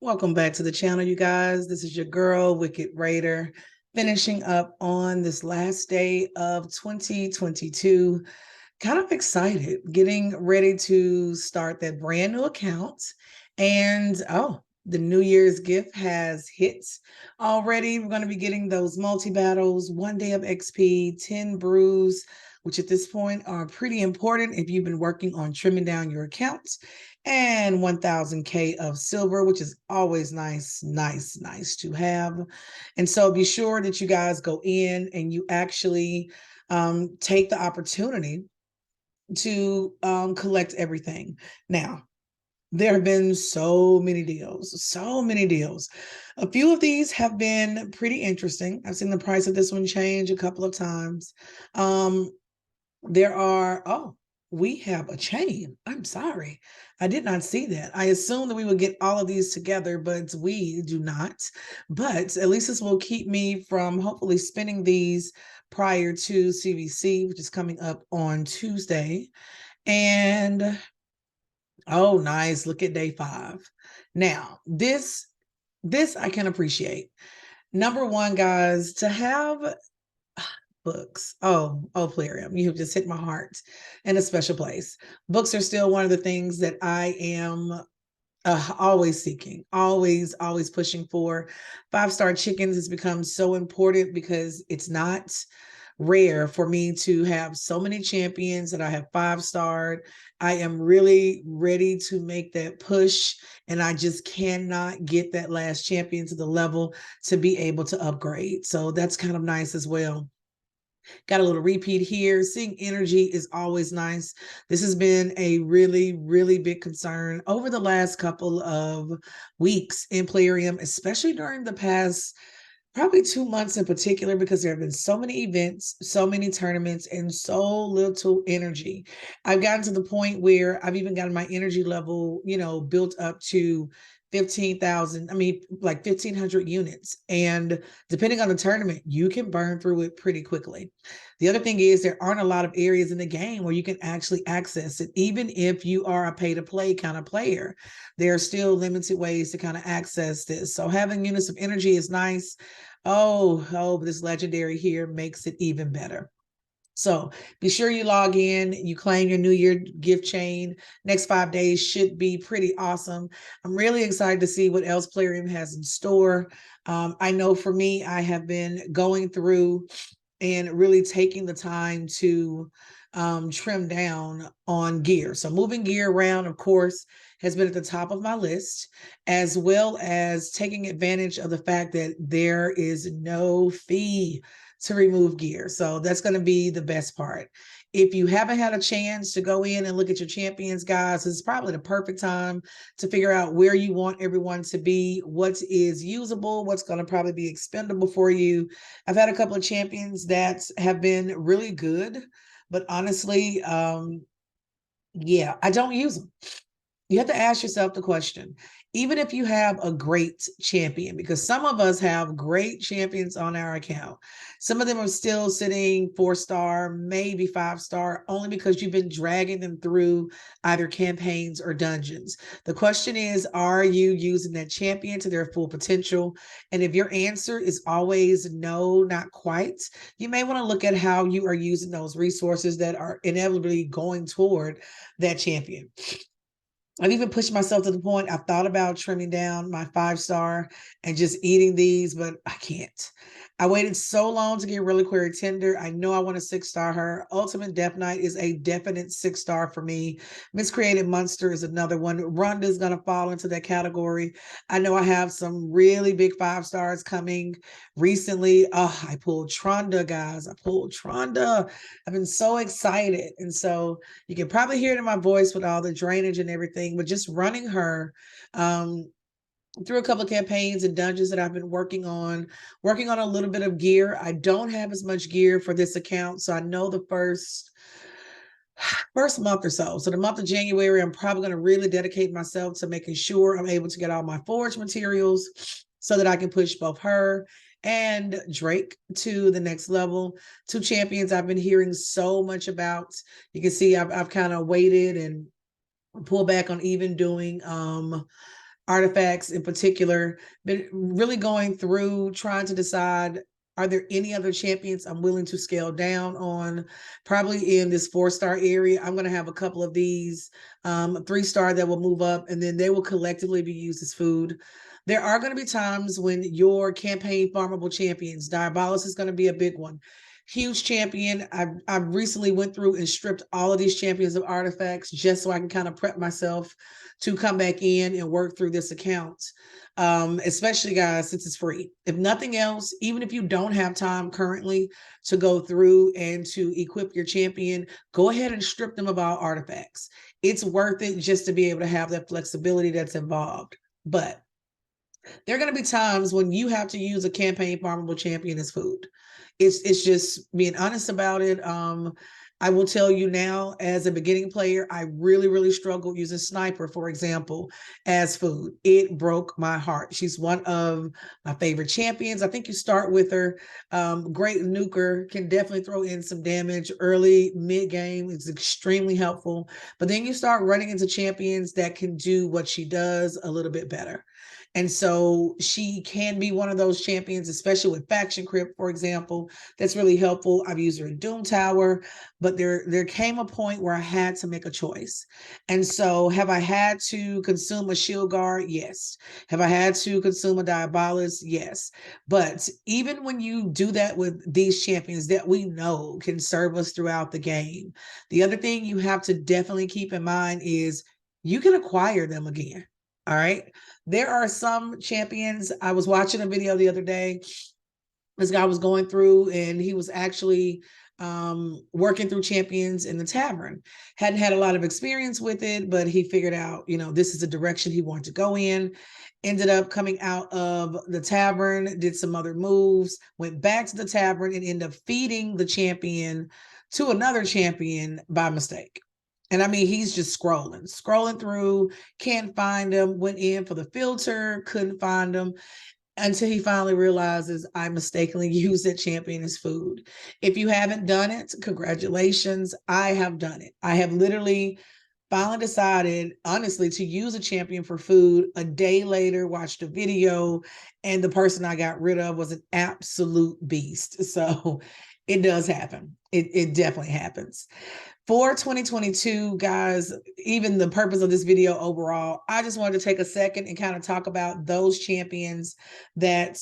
Welcome back to the channel, you guys. This is your girl, Wicked Raider, finishing up on this last day of 2022. Kind of excited, getting ready to start that brand new account. And the New Year's gift has hit already. We're going to be getting those multi-battles, 1 day of XP, 10 brews, which at this point are pretty important if you've been working on trimming down your accounts, and 1000K of silver, which is always nice to have. And so be sure that you guys go in and you actually take the opportunity to collect everything. Now, there have been so many deals. A few of these have been pretty interesting. I've seen the price of this one change a couple of times. There are, we have a chain. I'm sorry. I did not see that. I assumed that we would get all of these together, but we do not. But at least this will keep me from hopefully spending these prior to CVC, which is coming up on Tuesday. And oh, nice. Look at day 5. Now, this I can appreciate. Number one, guys, to have books. Oh, Plarium, you have just hit my heart in a special place. Books are still one of the things that I am always seeking, always pushing for. 5-star chickens has become so important because it's not rare for me to have so many champions that I have 5-starred. I am really ready to make that push, and I just cannot get that last champion to the level to be able to upgrade. So that's kind of nice as well. Got a little repeat here. Seeing energy is always nice. This has been a really big concern over the last couple of weeks in Plarium, especially during the past probably 2 months in particular, because there have been so many events, so many tournaments, and so little energy. I've gotten to the point where I've even gotten my energy level, built up to 15,000, like 1,500 units. And depending on the tournament, you can burn through it pretty quickly. The other thing is there aren't a lot of areas in the game where you can actually access it. Even if you are a pay-to-play kind of player, there are still limited ways to kind of access this. So having units of energy is nice. Oh, this legendary here makes it even better. So be sure you log in, you claim your New Year gift chain. Next 5 days should be pretty awesome. I'm really excited to see what else Plarium has in store. I know for me, I have been going through and really taking the time to trim down on gear. So moving gear around, of course, has been at the top of my list, as well as taking advantage of the fact that there is no fee to remove gear. So that's going to be the best part. If you haven't had a chance to go in and look at your champions, guys, it's probably the perfect time to figure out where you want everyone to be, what is usable, what's going to probably be expendable for you. I've had a couple of champions that have been really good, but honestly, yeah, I don't use them. You have to ask yourself the question, even if you have a great champion, because some of us have great champions on our account. Some of them are still sitting 4-star, maybe 5-star, only because you've been dragging them through either campaigns or dungeons. The question is, are you using that champion to their full potential? And if your answer is always no, not quite, you may want to look at how you are using those resources that are inevitably going toward that champion. I've even pushed myself to the point I've thought about trimming down my 5-star and just eating these, but I can't. I waited so long to get Reliquary Tender. I know I want to 6-star her. Ultimate Death Knight is a definite 6-star for me. Miscreated Monster is another one. Rhonda is going to fall into that category. I know I have some really big 5-stars coming recently. Oh, I pulled Tronda, guys. I pulled Tronda. I've been so excited. And so you can probably hear it in my voice with all the drainage and everything, but just running her through a couple of campaigns and dungeons that I've been working on a little bit of gear. I don't have as much gear for this account, so I know the first month or so. So the month of January, I'm probably going to really dedicate myself to making sure I'm able to get all my forge materials so that I can push both her and Drake to the next level. 2 champions I've been hearing so much about. You can see I've kind of waited and pulled back on even doing artifacts in particular, been really going through trying to decide, are there any other champions I'm willing to scale down on? Probably in this 4-star area, I'm going to have a couple of these 3-star that will move up, and then they will collectively be used as food. There are going to be times when your campaign farmable champions, Diabolus is going to be a big one. Huge champion. I recently went through and stripped all of these champions of artifacts just so I can kind of prep myself to come back in and work through this account. Especially guys, since it's free. If nothing else, even if you don't have time currently to go through and to equip your champion, go ahead and strip them of all artifacts. It's worth it just to be able to have that flexibility that's involved. But there are going to be times when you have to use a campaign farmable champion as food. It's just being honest about it. I will tell you now, as a beginning player, I really struggled using Sniper, for example, as food. It broke my heart. She's one of my favorite champions. I think you start with her. Great nuker, can definitely throw in some damage early, mid game. It's extremely helpful. But then you start running into champions that can do what she does a little bit better. And so she can be one of those champions, especially with Faction Crypt, for example, that's really helpful. I've used her in Doom Tower, but there came a point where I had to make a choice. And so have I had to consume a Shield Guard? Yes. Have I had to consume a Diabolus? Yes. But even when you do that with these champions that we know can serve us throughout the game, the other thing you have to definitely keep in mind is you can acquire them again. All right. There are some champions. I was watching a video the other day. This guy was going through and he was actually working through champions in the tavern. Hadn't had a lot of experience with it, but he figured out, this is the direction he wanted to go in. Ended up coming out of the tavern, did some other moves, went back to the tavern and ended up feeding the champion to another champion by mistake. And I mean, he's just scrolling through, can't find him, went in for the filter, couldn't find him until he finally realizes I mistakenly used that champion as food. If you haven't done it, congratulations. I have done it. I have literally finally decided, honestly, to use a champion for food. A day later, watched a video, and the person I got rid of was an absolute beast. So it does happen. It definitely happens. For 2022, guys, even the purpose of this video overall, I just wanted to take a second and kind of talk about those champions that,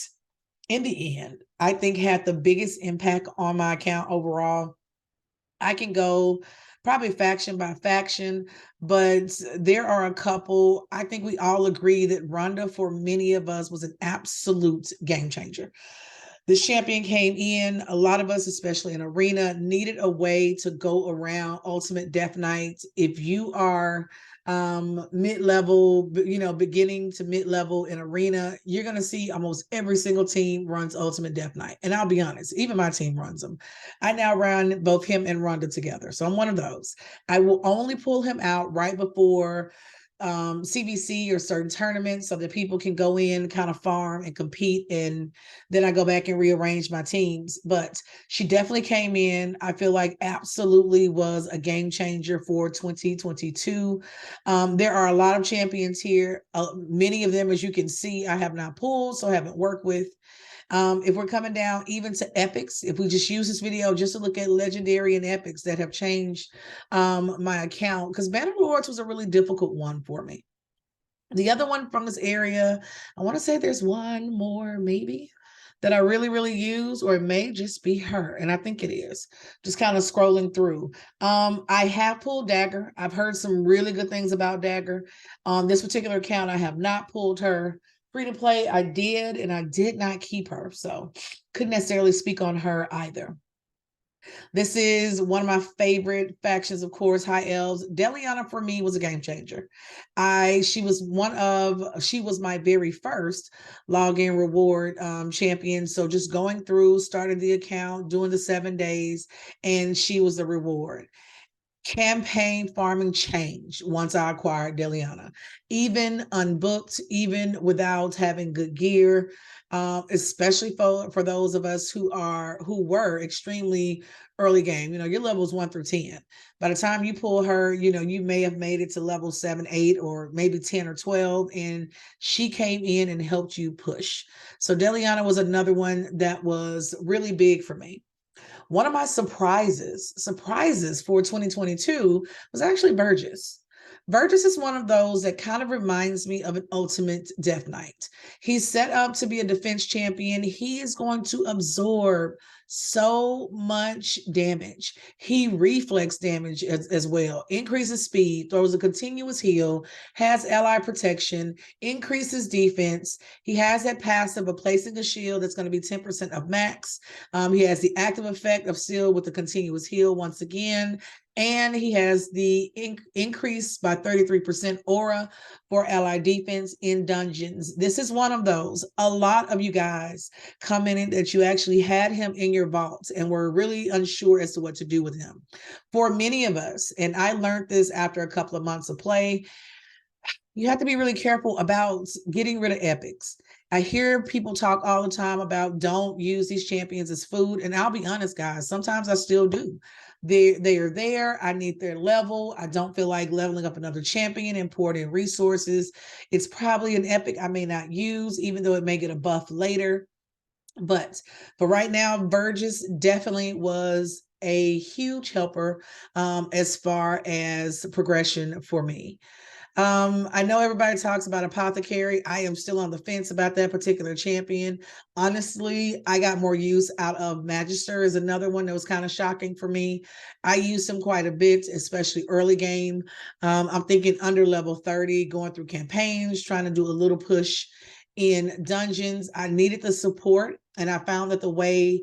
in the end, I think had the biggest impact on my account overall. I can go probably faction by faction, but there are a couple. I think we all agree that Rhonda, for many of us, was an absolute game changer. This champion came in. A lot of us, especially in Arena, needed a way to go around Ultimate Death Knight. If you are mid-level, beginning to mid-level in Arena, you're going to see almost every single team runs Ultimate Death Knight. And I'll be honest, even my team runs them. I now run both him and Rhonda together. So I'm one of those. I will only pull him out right before CVC or certain tournaments so that people can go in, kind of farm and compete. And then I go back and rearrange my teams. But she definitely came in. I feel like absolutely was a game changer for 2022. There are a lot of champions here. Many of them, as you can see, I have not pulled, so I haven't worked with. If we're coming down even to epics, if we just use this video just to look at legendary and epics that have changed my account, because Banner Rewards was a really difficult one for me. The other one from this area, I want to say there's one more maybe that I really use, or it may just be her, and I think it is. Just kind of scrolling through. I have pulled Dagger. I've heard some really good things about Dagger. On this particular account, I have not pulled her. Free to play, I did, and I did not keep her, so couldn't necessarily speak on her either. This is one of my favorite factions, of course, High Elves. Deliana for me was a game changer. She was my very first login reward champion. So just going through, started the account, doing the 7 days, and she was the reward. campaign farming changed once I acquired Deliana. Even unbooked, even without having good gear, especially for those of us who were extremely early game. You know, your levels 1 through 10. By the time you pull her, you know, you may have made it to level 7, 8, or maybe 10 or 12, and she came in and helped you push. So Deliana was another one that was really big for me. One of my surprises for 2022 was actually Burgess. Burgess is one of those that kind of reminds me of an ultimate Death Knight. He's set up to be a defense champion. He is going to absorb so much damage. He reflex damage as well, increases speed, throws a continuous heal, has ally protection, increases defense. He has that passive of placing a shield that's going to be 10% of max. He has the active effect of Seal with the continuous heal once again. And he has the increase by 33% aura for ally defense in dungeons. This is one of those. A lot of you guys commented that you actually had him in your vault and were really unsure as to what to do with him. For many of us, and I learned this after a couple of months of play, you have to be really careful about getting rid of epics. I hear people talk all the time about don't use these champions as food. And I'll be honest, guys, sometimes I still do. They are there. I need their level. I don't feel like leveling up another champion, importing resources. It's probably an epic I may not use, even though it may get a buff later. But for right now, Burgess definitely was a huge helper as far as progression for me. I know everybody talks about Apothecary. I am still on the fence about that particular champion. Honestly, I got more use out of Magister is another one that was kind of shocking for me. I used him quite a bit, especially early game. I'm thinking under level 30, going through campaigns, trying to do a little push in dungeons. I needed the support, and I found that the way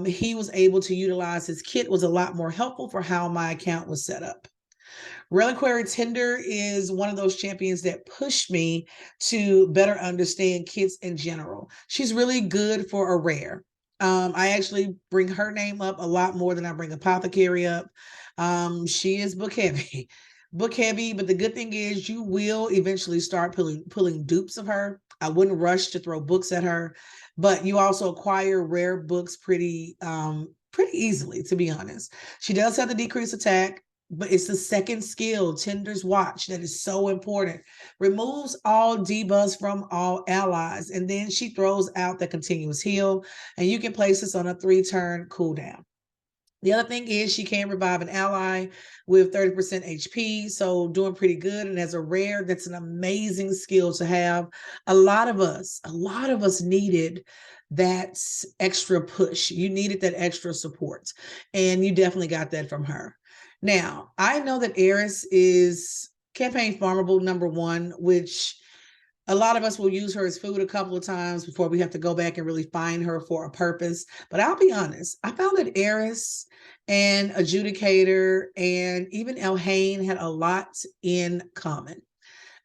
he was able to utilize his kit was a lot more helpful for how my account was set up. Reliquary Tender is one of those champions that pushed me to better understand kits in general. She's really good for a rare. I actually bring her name up a lot more than I bring Apothecary up. She is book heavy, book heavy, but the good thing is you will eventually start pulling dupes of her. I wouldn't rush to throw books at her, but you also acquire rare books pretty easily, to be honest. She does have the decreased attack, but it's the second skill, Tender's Watch, that is so important. Removes all debuffs from all allies, and then she throws out the continuous heal, and you can place this on a 3-turn cooldown. The other thing is she can revive an ally with 30% HP, so doing pretty good. And as a rare, that's an amazing skill to have. A lot of us needed that extra push. You needed that extra support, and you definitely got that from her. Now, I know that Eris is campaign farmable #1, which a lot of us will use her as food a couple of times before we have to go back and really find her for a purpose. But I'll be honest, I found that Eris and Adjudicator and even Elhain had a lot in common.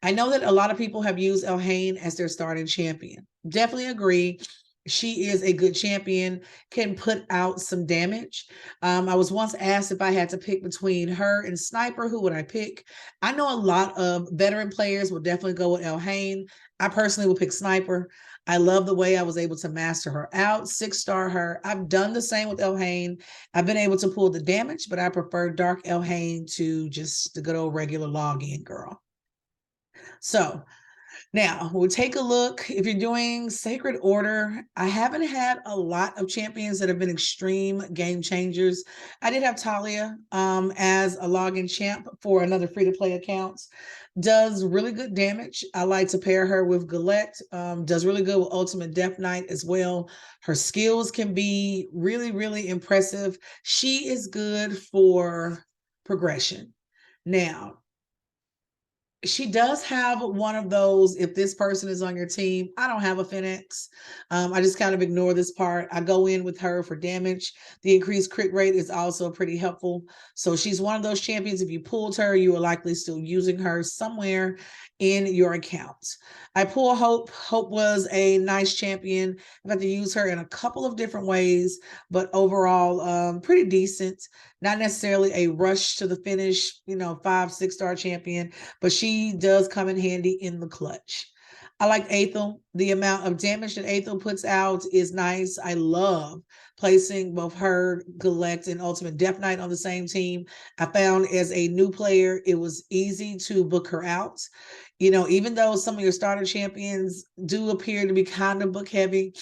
I know that a lot of people have used Elhain as their starting champion. Definitely agree. She is a good champion, can put out some damage. I was once asked if I had to pick between her and Sniper, who would I pick? I know a lot of veteran players will definitely go with Elhain. I personally will pick Sniper. I love the way I was able to master her out, 6-star her. I've done the same with Elhain. I've been able to pull the damage, but I prefer Dark Elhain to just the good old regular login girl. So now we'll take a look. If you're doing Sacred Order, I haven't had a lot of champions that have been extreme game changers. I did have Talia as a login champ for another free-to-play account. Does really good damage. I like to pair her with Galette. Does really good with Ultimate Death Knight as well. Her skills can be really, really impressive. She is good for progression. Now, She does have one of those, if this person is on your team. I don't have a Phoenix. I just kind of ignore this part. I go in with her for damage. The increased crit rate is also pretty helpful. So she's one of those champions. If you pulled her, you are likely still using her somewhere in your account. I pull Hope. Hope was a nice champion. I've had to use her in a couple of different ways, but overall, pretty decent. Not necessarily a rush to the finish, 5, 6 star champion, but she does come in handy in the clutch. I like Aethel. The amount of damage that Aethel puts out is nice. I love placing both her, Galect, and Ultimate Death Knight on the same team. I found as a new player, it was easy to book her out. Even though some of your starter champions do appear to be kind of book heavy,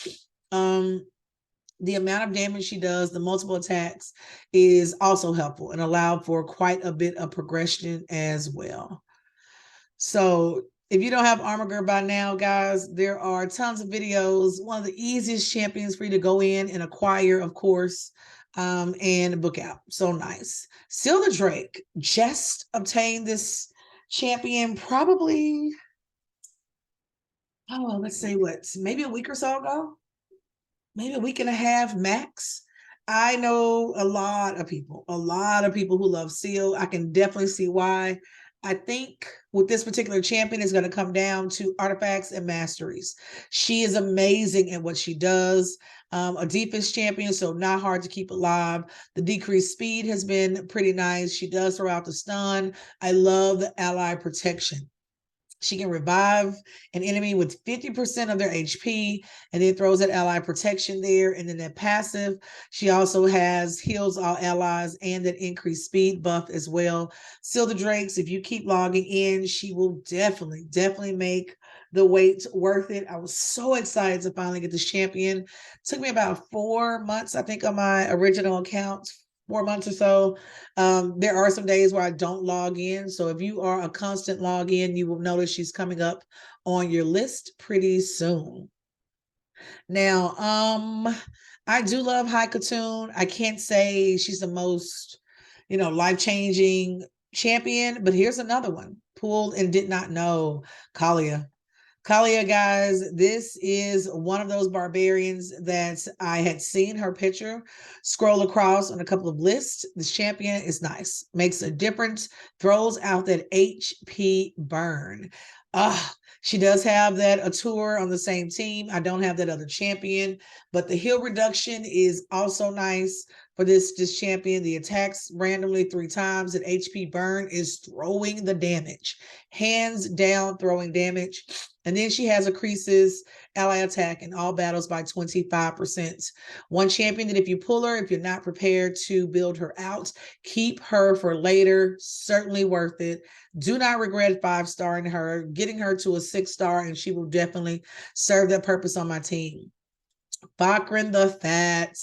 the amount of damage she does, the multiple attacks, is also helpful and allowed for quite a bit of progression as well. So if you don't have Armor Girl by now, guys, there are tons of videos. One of the easiest champions for you to go in and acquire, of course, and book out. So nice. Seal the Drake just obtained this champion probably, let's say maybe a week or so ago, maybe a week and a half max. I know a lot of people who love Seal. I can definitely see why. I think with this particular champion, is going to come down to artifacts and masteries. She is amazing at what she does. A defense champion, so not hard to keep alive. The decreased speed has been pretty nice. She does throw out the stun. I love the ally protection. She can revive an enemy with 50% of their HP and then throws that ally protection there. And then that passive, she also has heals all allies and that increased speed buff as well. Seal the Drakes, if you keep logging in, she will definitely make the wait worth it. I was so excited to finally get this champion. It took me about 4 months, I think, on my original account. 4 months or so. There are some days where I don't log in. So if you are a constant login, you will notice she's coming up on your list pretty soon. Now, I do love Haikatoon. I can't say she's the most, life-changing champion, but here's another one. Pulled and did not know, Kalia. Kalia, guys, this is one of those barbarians that I had seen her picture scroll across on a couple of lists. This champion is nice, makes a difference, throws out that HP burn. She does have that Atour on the same team. I don't have that other champion, but the heal reduction is also nice for this champion. The attacks randomly 3 times, and HP burn is throwing the damage. Hands down, throwing damage. And then she has increases ally attack in all battles by 25%. One champion that if you pull her, if you're not prepared to build her out, keep her for later. Certainly worth it. Do not regret 5-starring her, getting her to a 6-star, and she will definitely serve that purpose on my team. Bakrin the Fat.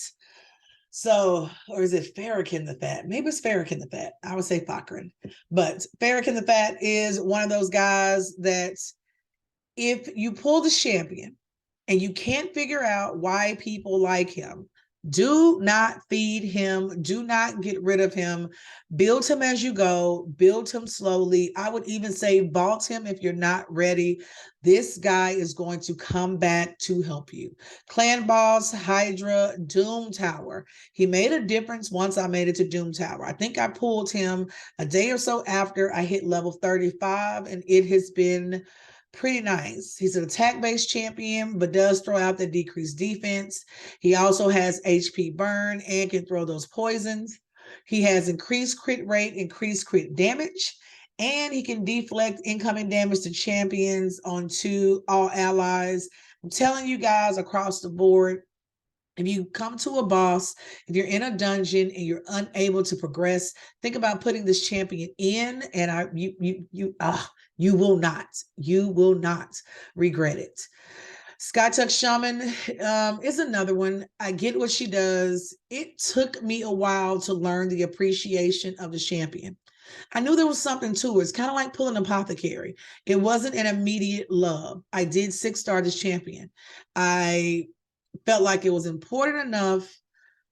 So, or is it Farrakhan the Fat? Maybe it's Farrakhan the Fat. I would say Bakrin. But Farrakhan the Fat is one of those guys that if you pull the champion and you can't figure out why people like him, do not feed him. Do not get rid of him. Build him as you go. Build him slowly. I would even say vault him if you're not ready. This guy is going to come back to help you. Clan Boss, Hydra, Doom Tower. He made a difference once I made it to Doom Tower. I think I pulled him a day or so after I hit level 35, and it has been pretty nice. He's an attack-based champion, but does throw out the decreased defense. He also has HP burn and can throw those poisons. He has increased crit rate, increased crit damage, and he can deflect incoming damage to champions onto all allies. I'm telling you guys across the board, if you come to a boss, if you're in a dungeon and you're unable to progress, think about putting this champion in, and you will not regret it. Skytuck Shaman is another one. I get what she does. It took me a while to learn the appreciation of the champion. I knew there was something to it. It's kind of like pulling Apothecary. It wasn't an immediate love. I did 6-star this champion. I felt like it was important enough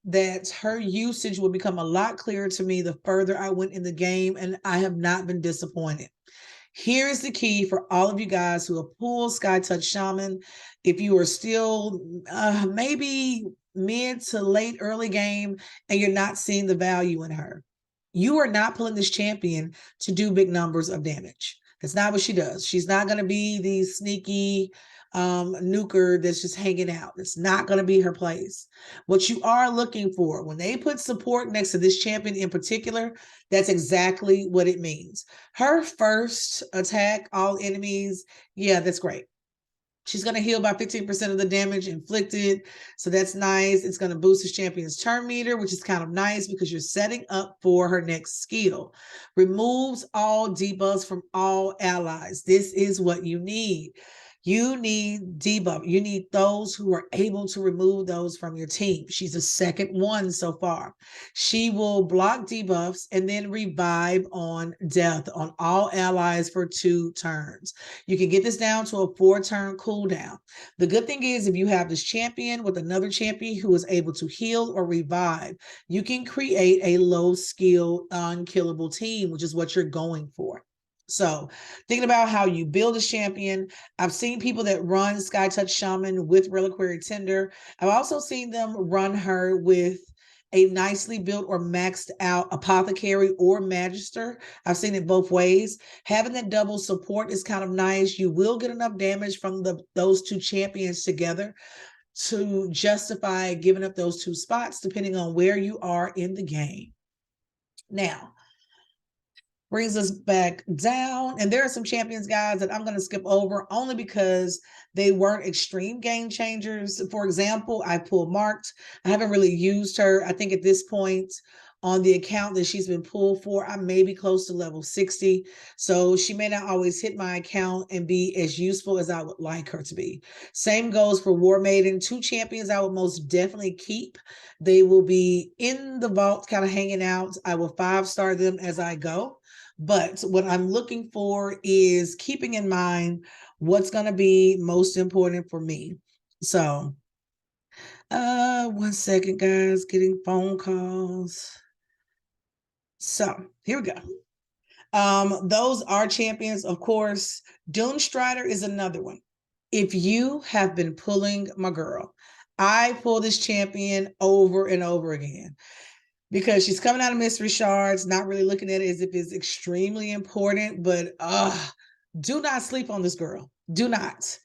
that her usage would become a lot clearer to me the further I went in the game, and I have not been disappointed. Here's the key for all of you guys who have pulled SkyTouch Shaman. If you are still maybe mid to late early game and you're not seeing the value in her, you are not pulling this champion to do big numbers of damage. That's not what she does. She's not going to be the sneaky nuker that's just hanging out. It's not going to be her place. What you are looking for when they put support next to this champion in particular, that's exactly what it means. Her first attack, all enemies, yeah, that's great. She's going to heal by 15% of the damage inflicted. So that's nice. It's going to boost his champion's turn meter, which is kind of nice because you're setting up for her next skill. Removes all debuffs from all allies. This is what you need. You need debuff. You need those who are able to remove those from your team. She's the second one so far. She will block debuffs and then revive on death on all allies for 2 turns. You can get this down to a 4-turn cooldown. The good thing is if you have this champion with another champion who is able to heal or revive, you can create a low skill unkillable team, which is what you're going for. So thinking about how you build a champion, I've seen people that run SkyTouch Shaman with Reliquary Tender. I've also seen them run her with a nicely built or maxed out Apothecary or Magister. I've seen it both ways. Having that double support is kind of nice. You will get enough damage from those 2 champions together to justify giving up those 2 spots, depending on where you are in the game. Now, brings us back down. And there are some champions, guys, that I'm going to skip over only because they weren't extreme game changers. For example, I pulled Marked. I haven't really used her. I think at this point on the account that she's been pulled for, I may be close to level 60. So she may not always hit my account and be as useful as I would like her to be. Same goes for War Maiden. 2 champions I would most definitely keep. They will be in the vault kind of hanging out. I will 5-star them as I go. But what I'm looking for is keeping in mind what's going to be most important for me. So, 1 second, guys, getting phone calls. So here we go. Those are champions, of course. Doomstrider is another one. If you have been pulling my girl, I pull this champion over and over again because she's coming out of mystery shards, not really looking at it as if it's extremely important, but do not sleep on this girl. Do not.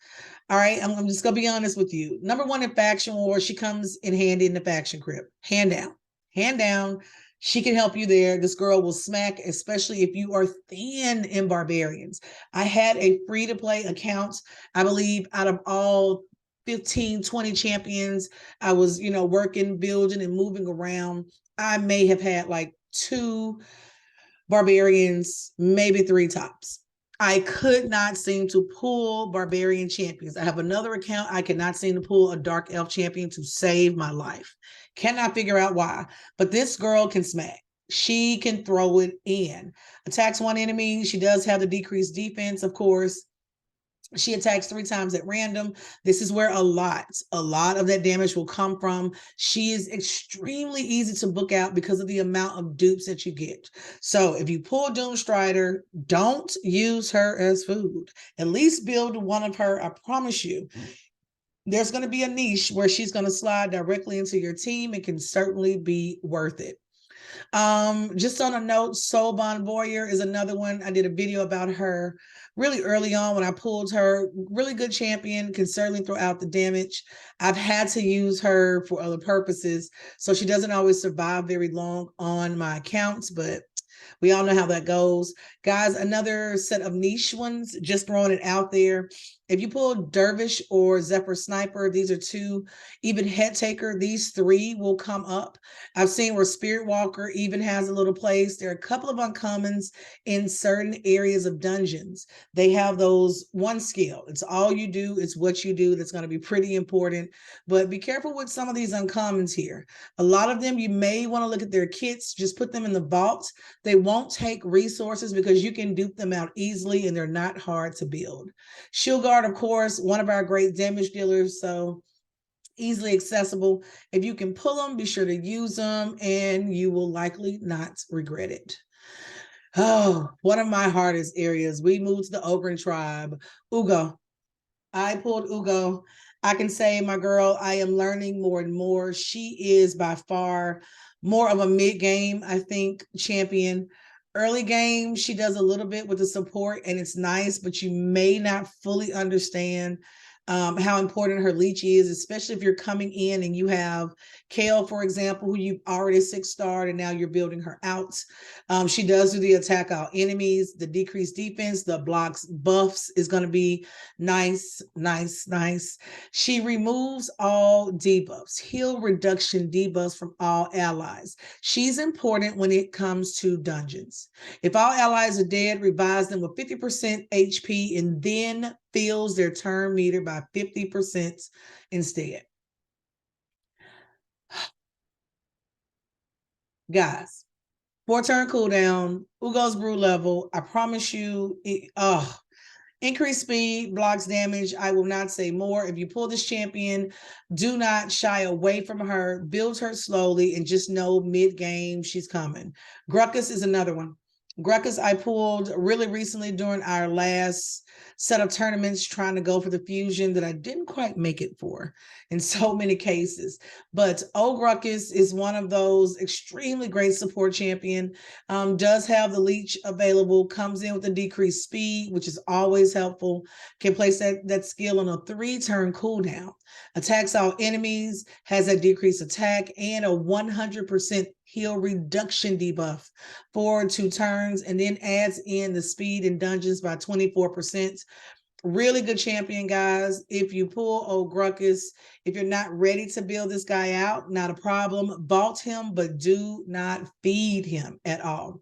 All right, I'm just gonna be honest with you. Number 1 in faction war, she comes in handy in the faction crypt. Hand down. Hand down. She can help you there. This girl will smack, especially if you are thin in barbarians. I had a free-to-play account, I believe, out of all 15, 20 champions I was, working, building, and moving around. I may have had like 2 barbarians, maybe 3 tops. I could not seem to pull barbarian champions. I have another account. I cannot seem to pull a dark elf champion to save my life. Cannot figure out why. But this girl can smack. She can throw it in. Attacks 1 enemy. She does have the decreased defense, of course. She attacks 3 times at random. This is where a lot of that damage will come from. She is extremely easy to book out because of the amount of dupes that you get. So if you pull Doomstrider, don't use her as food. At least build one of her. I promise you, there's going to be a niche where she's going to slide directly into your team. It can certainly be worth it. Just on a note, Soulbond Warrior is another one. I did a video about her really early on when I pulled her. Really good champion, can certainly throw out the damage. I've had to use her for other purposes, so she doesn't always survive very long on my accounts, but we all know how that goes. Guys, another set of niche ones, just throwing it out there. If you pull Dervish or Zephyr Sniper, these are 2. Even Head Taker, these 3 will come up. I've seen where Spirit Walker even has a little place. There are a couple of uncommons in certain areas of dungeons. They have those 1 skill. It's all you do. It's what you do. That's going to be pretty important. But be careful with some of these uncommons here. A lot of them, you may want to look at their kits. Just put them in the vault. They won't take resources because you can dupe them out easily and they're not hard to build. Shield Guard, of course, one of our great damage dealers, so easily accessible. If you can pull them, be sure to use them and you will likely not regret it. Oh, one of my hardest areas. We moved to the Ogren tribe. Ugo. I pulled Ugo. I can say, my girl, I am learning more and more. She is by far more of a mid game, I think, champion. Early game, she does a little bit with the support, and it's nice, but you may not fully understand how important her leech is, especially if you're coming in and you have Kale, for example, who you've already 6-starred and now you're building her out. She does do the attack all enemies, the decreased defense, the blocks buffs is going to be nice, nice, nice. She removes all debuffs, heal reduction debuffs from all allies. She's important when it comes to dungeons. If all allies are dead, revives them with 50% HP and then fills their turn meter by 50% instead. Guys, 4-turn cooldown, Ugo's brew level. I promise you, increased speed, blocks damage. I will not say more. If you pull this champion, do not shy away from her. Build her slowly and just know mid-game she's coming. Gruckus is another one. Gruckus I pulled really recently during our last set of tournaments trying to go for the fusion that I didn't quite make it for in so many cases. But Gruckus is one of those extremely great support champion. Does have the leech available, comes in with a decreased speed, which is always helpful. Can place that skill on a 3-turn cooldown. Attacks all enemies, has a decreased attack and a 100% heal reduction debuff for 2 turns, and then adds in the speed in dungeons by 24%. Really good champion, guys. If you pull old Gruckus, if you're not ready to build this guy out, not a problem. Vault him, but do not feed him at all.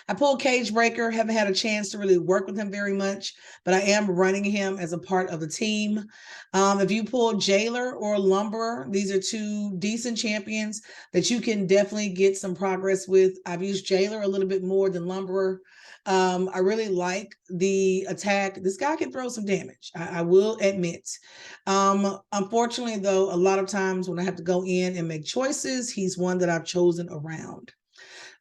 I pulled Cage Breaker, haven't had a chance to really work with him very much, but I am running him as a part of the team. If you pull Jailer or Lumberer, these are 2 decent champions that you can definitely get some progress with. I've used Jailer a little bit more than Lumberer. I really like the attack. This guy can throw some damage, I will admit. Unfortunately, though, a lot of times when I have to go in and make choices, he's one that I've chosen around.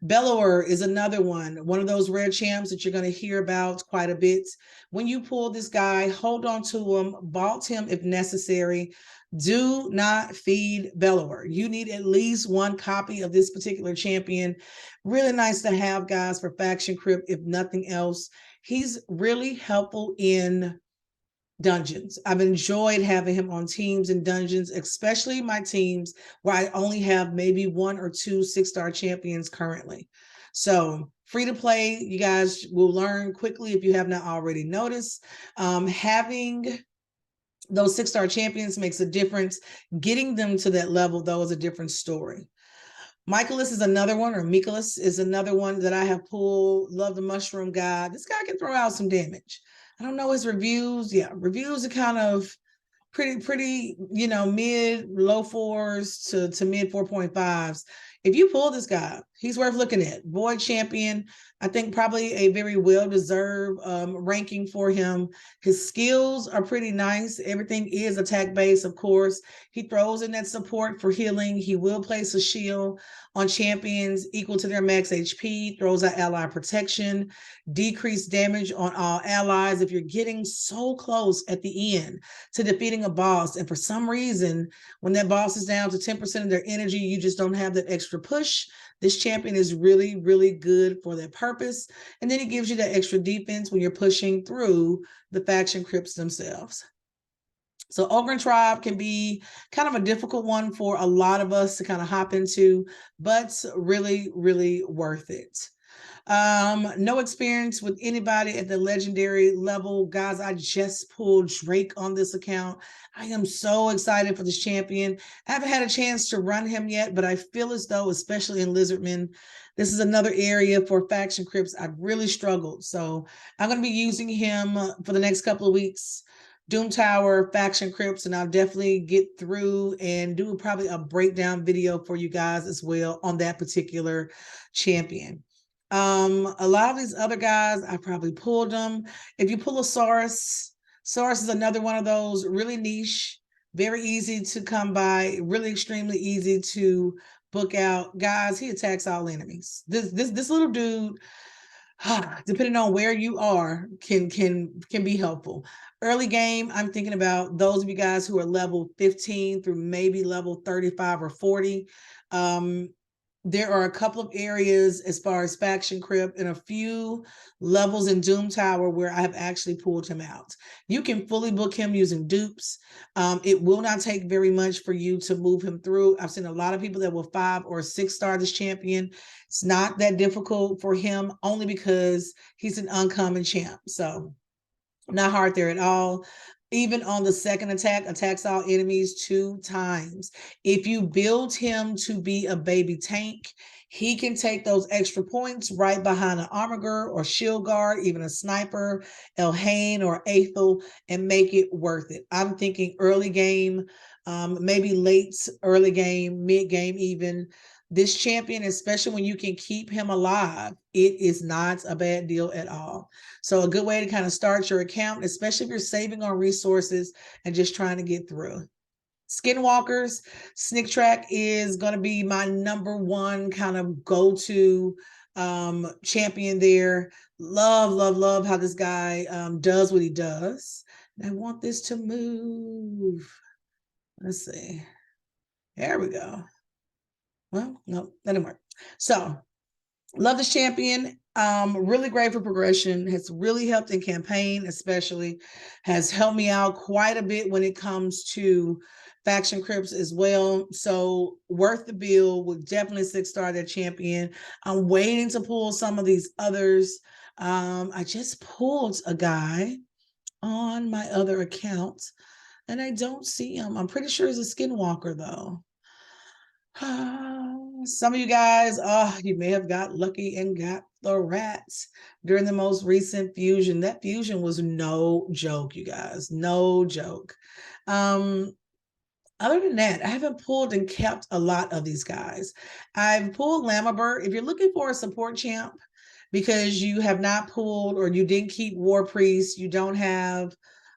Bellower is another one of those rare champs that you're going to hear about quite a bit. When you pull this guy, hold on to him, vault him if necessary. Do not feed Bellower. You need at least 1 copy of this particular champion. Really nice to have, guys, for Faction Crypt, if nothing else. He's really helpful in dungeons. I've enjoyed having him on teams and dungeons, especially my teams where I only have maybe 1 or 2 6-star champions currently. So free to play, you guys will learn quickly if you have not already noticed. Having those 6-star champions makes a difference. Getting them to that level, though, is a different story. Michaelis is another one, or Michaelis is another one that I have pulled. Love the mushroom guy. This guy can throw out some damage. I don't know his reviews. Yeah, reviews are kind of pretty, mid, low 4s to mid 4.5s. If you pull this guy, he's worth looking at. Void champion, I think probably a very well-deserved ranking for him. His skills are pretty nice. Everything is attack-based, of course. He throws in that support for healing. He will place a shield on champions equal to their max HP, throws out ally protection, decreased damage on all allies. If you're getting so close at the end to defeating a boss, and for some reason, when that boss is down to 10% of their energy, you just don't have that extra push, this champion is really, really good for that purpose. And then it gives you that extra defense when you're pushing through the faction crypts themselves. So Ogren Tribe can be kind of a difficult one for a lot of us to kind of hop into, but really, really worth it. No experience with anybody at the legendary level. Guys, I just pulled Drake on this account. I am so excited for this champion. I haven't had a chance to run him yet, but I feel as though, especially in Lizardmen, this is another area for faction crypts I've really struggled. So I'm going to be using him for the next couple of weeks. Doom Tower, faction crypts, and I'll definitely get through and do probably a breakdown video for you guys as well on that particular champion. A lot of these other guys, I probably pulled them. If you pull a Saurus is another one of those really niche, very easy to come by, really extremely easy to book out. Guys, he attacks all enemies. This little dude, depending on where you are, can be helpful. Early game, I'm thinking about those of you guys who are level 15 through maybe level 35 or 40. There are a couple of areas as far as Faction Crypt and a few levels in Doom Tower where I have actually pulled him out. You can fully book him using dupes. It will not take very much for you to move him through. I've seen a lot of people that will 5 or 6 star this champion. It's not that difficult for him only because he's an uncommon champ. So not hard there at all. Even on the second attack, attacks all enemies 2 times. If you build him to be a baby tank, he can take those extra points right behind an armor guard or shield guard, even a sniper, Elhain or Aethel, and make it worth it. I'm thinking early game, maybe late early game, mid game even. This champion, especially when you can keep him alive, it is not a bad deal at all. So a good way to kind of start your account, especially if you're saving on resources and just trying to get through. Skinwalkers, Sneak Track is going to be my number one kind of go-to champion there. Love how this guy does what he does. And I want this to move. Let's see. There we go. Well, no, that didn't work. So love this champion. Really great for progression, has really helped in campaign, especially has helped me out quite a bit when it comes to faction crypts as well. So worth the build, would definitely 6-star that champion. I'm waiting to pull some of these others. I just pulled a guy on my other account and I don't see him. I'm pretty sure he's a skinwalker though. Some of you guys, you may have got lucky and got the rats during the most recent fusion. That fusion was no joke, you guys, no joke. Other than that, I haven't pulled and kept a lot of these guys. I've pulled Lammerberg. If you're looking for a support champ because you have not pulled or you didn't keep War Priest, you don't have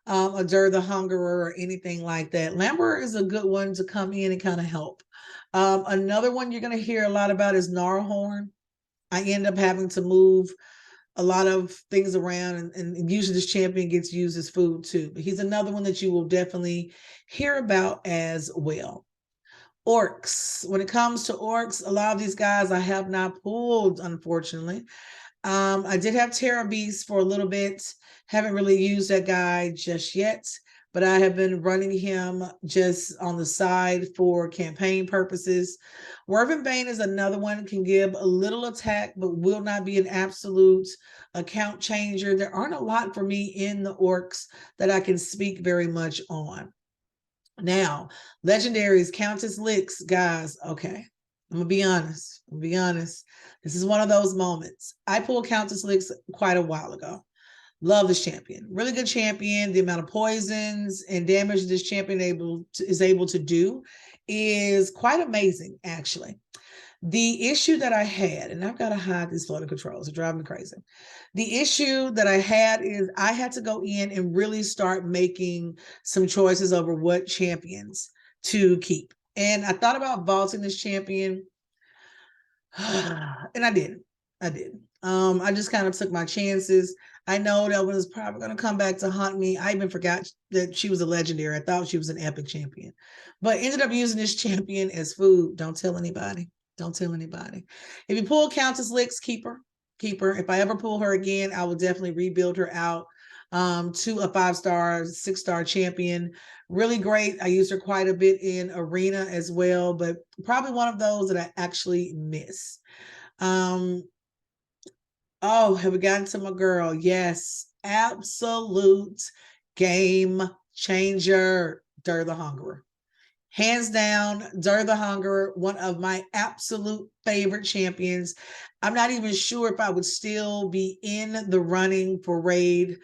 a Dur the Hungerer or anything like that, Lambert is a good one to come in and kind of help. Another one you're going to hear a lot about is Gnarlhorn. I end up having to move a lot of things around, and usually this champion gets used as food too. But he's another one that you will definitely hear about as well. Orcs. When it comes to orcs, a lot of these guys I have not pulled, unfortunately. I did have Terra Beast for a little bit. Haven't really used that guy just yet, but I have been running him just on the side for campaign purposes. Werven Bane is another one, can give a little attack, but will not be an absolute account changer. There aren't a lot for me in the orcs that I can speak very much on. Now, legendaries, Countess Lix, guys, okay. I'm gonna be honest. This is one of those moments. I pulled Countess Lix quite a while ago. Love this champion. Really good champion. The amount of poisons and damage this champion is able to do is quite amazing, actually. The issue that I had, and I've got to hide these floating controls, it drives me crazy. The issue that I had is I had to go in and really start making some choices over what champions to keep. And I thought about vaulting this champion, and I didn't. I just kind of took my chances. I know that was probably going to come back to haunt me. I even forgot that she was a legendary. I thought she was an epic champion, but ended up using this champion as food. Don't tell anybody. Don't tell anybody. If you pull Countess Lix, keep her. If I ever pull her again, I will definitely rebuild her out to a 5-star, 6-star champion. Really great. I used her quite a bit in Arena as well, but probably one of those that I actually miss. Oh, have we gotten to my girl? Yes, absolute game changer, Dur the Hungerer. Hands down, Dur the Hungerer, one of my absolute favorite champions. I'm not even sure if I would still be in the running for raid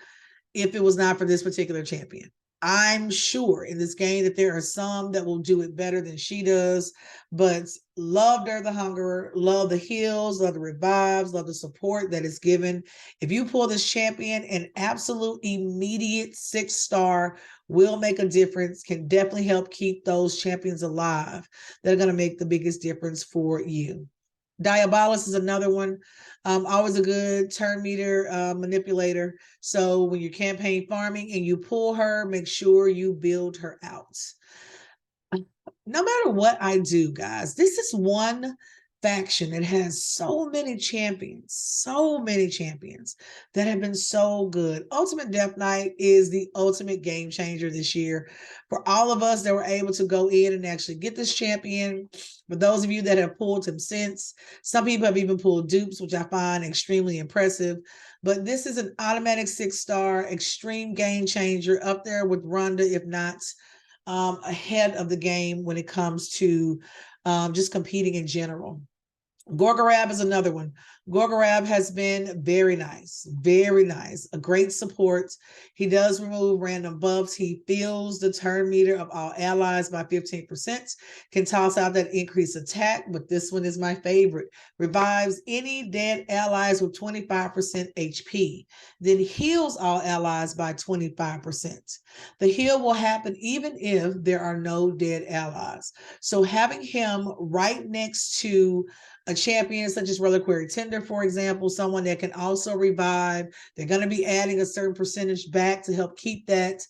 if it was not for this particular champion. I'm sure in this game that there are some that will do it better than she does, but love Dur the Hungerer, love the heals, love the revives, love the support that is given. If you pull this champion, an absolute immediate 6-star will make a difference, can definitely help keep those champions alive that are going to make the biggest difference for you. Diabolus is another one. Always a good turn meter manipulator. So when you're campaign farming and you pull her, make sure you build her out. No matter what I do, guys, this is one faction that has so many champions that have been so good. Ultimate Death Knight is the ultimate game changer this year for all of us that were able to go in and actually get this champion. For those of you that have pulled him since, some people have even pulled dupes, which I find extremely impressive. But this is an automatic 6-star extreme game changer, up there with Ronda, if not ahead of the game when it comes to just competing in general. Gorgorab is another one. Gorgorab has been very nice, a great support. He does remove random buffs. He fills the turn meter of all allies by 15%, can toss out that increased attack, but this one is my favorite. Revives any dead allies with 25% HP, then heals all allies by 25%. The heal will happen even if there are no dead allies. So having him right next to a champion such as Reliquary Tender, for example, someone that can also revive. They're going to be adding a certain percentage back to help keep that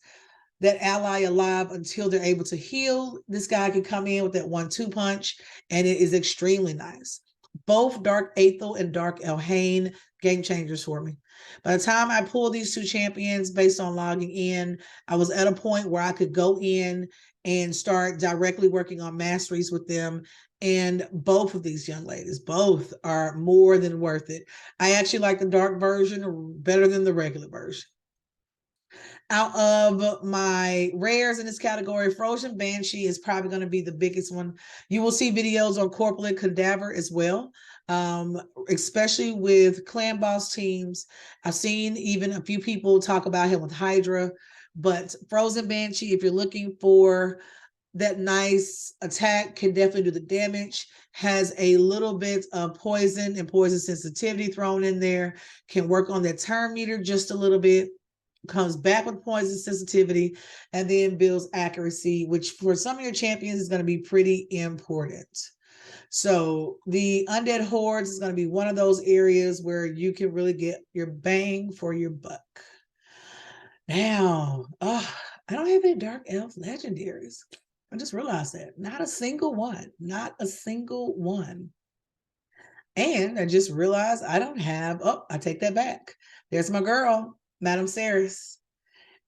ally alive until they're able to heal. This guy can come in with that 1-2 punch, and it is extremely nice. Both Dark Aethel and Dark Elhain, game changers for me. By the time I pulled these two champions based on logging in, I was at a point where I could go in and start directly working on masteries with them. And both of these young ladies, both are more than worth it. I actually like the dark version better than the regular version. Out of my rares in this category, Frozen Banshee is probably going to be the biggest one. You will see videos on Corporate Cadaver as well, especially with clan boss teams. I've seen even a few people talk about him with Hydra, but Frozen Banshee, if you're looking for that nice attack, can definitely do the damage, has a little bit of poison and poison sensitivity thrown in there, can work on that turn meter just a little bit, comes back with poison sensitivity, and then builds accuracy, which for some of your champions is going to be pretty important. So the Undead Hordes is going to be one of those areas where you can really get your bang for your buck. Now, I don't have any Dark Elf legendaries. I just realized that. Not a single one. Not a single one. And I just realized I don't have, I take that back. There's my girl, Madame Ceres.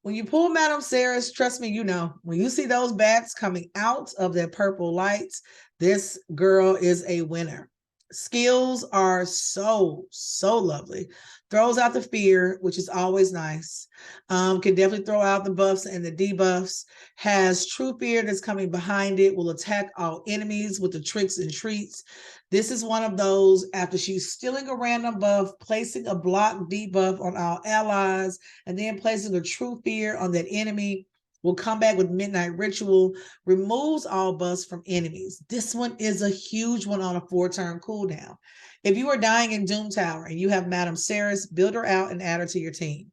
When you pull Madame Ceres, trust me, you know, when you see those bats coming out of their purple lights, this girl is a winner. Skills are so lovely. Throws out the fear, which is always nice. Can definitely throw out the buffs and the debuffs. Has true fear that's coming behind it. Will attack all enemies with the tricks and treats. This is one of those, after she's stealing a random buff, placing a block debuff on all allies, and then placing a true fear on that enemy, will come back with Midnight Ritual, removes all buffs from enemies. This one is a huge one on a 4-turn cooldown. If you are dying in Doom Tower and you have Madame Ceres, build her out and add her to your team.